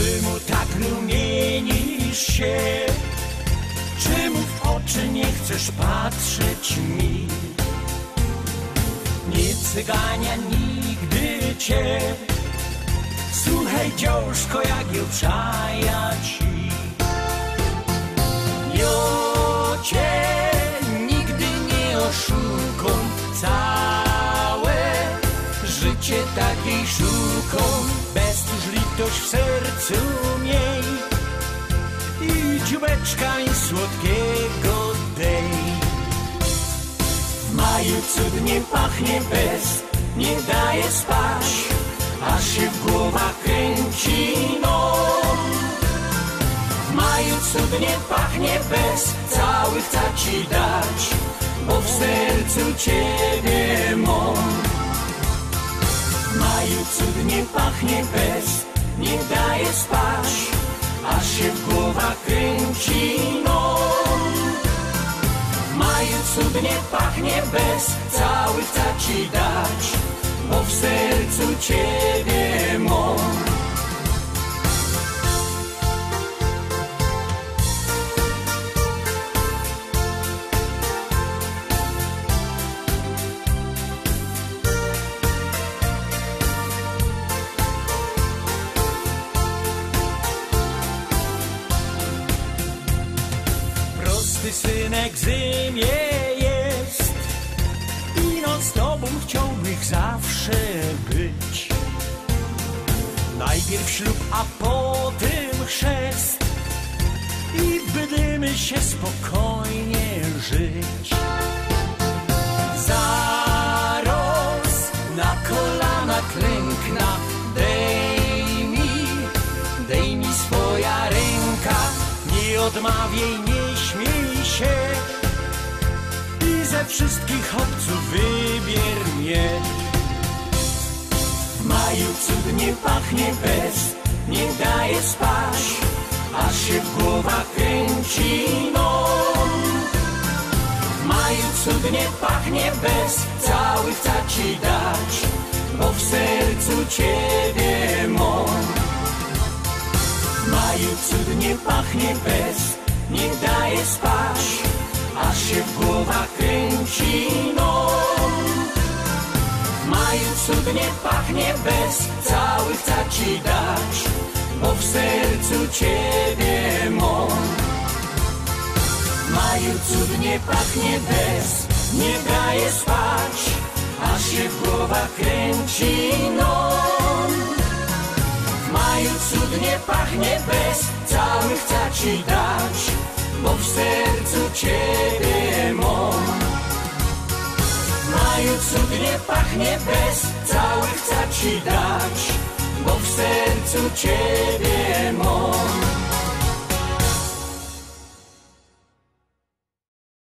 Czemu tak rumienisz się? Czemu w oczy nie chcesz patrzeć mi? Nie cygania nigdy cię. Słuchaj dziążko, jak ją czaja ci. Jo cię nigdy nie oszukam. Całe życie takiej szuką. Bez tuż litość w sercu miej. I dziubeczka i słodkiego dej. W maju cudnie pachnie bez, nie daje spać, aż się w głowach kręci nos. W maju cudnie pachnie bez, cały chcę ci dać, bo w sercu ciebie mam. W maju cudnie pachnie bez, nie daje spać, aż się w głowach kręci nos. W maju cudnie pachnie bez, cały chcę ci dać, bo w sercu ciebie mam. Prosty synek zymie jest i no z tobą chciałbym zawsze być. Najpierw ślub, a potem chrzest i będziemy się spokojnie żyć. Zaraz na kolana klękna, dej mi swoja ręka, nie odmawiaj, nie śmiej się i ze wszystkich obców wybier mnie. W maju cudnie pachnie bez, nie daje spać, aż się w głowach kręci nos. W maju cudnie pachnie bez, cały chcę ci dać, bo w sercu ciebie mam. W maju cudnie pachnie bez, nie daje spać, aż się w głowach kręci nos. W maju cudnie pachnie bez, cały chcę ci dać, bo w sercu ciebie mam. W maju cudnie pachnie bez, nie daje spać, aż się w głowach kręci nos. W maju cudnie pachnie bez, cały chcę ci dać, bo w sercu ciebie mam. W maju cudnie pachnie bez, cały chcę ci dać, bo w sercu ciebie mam.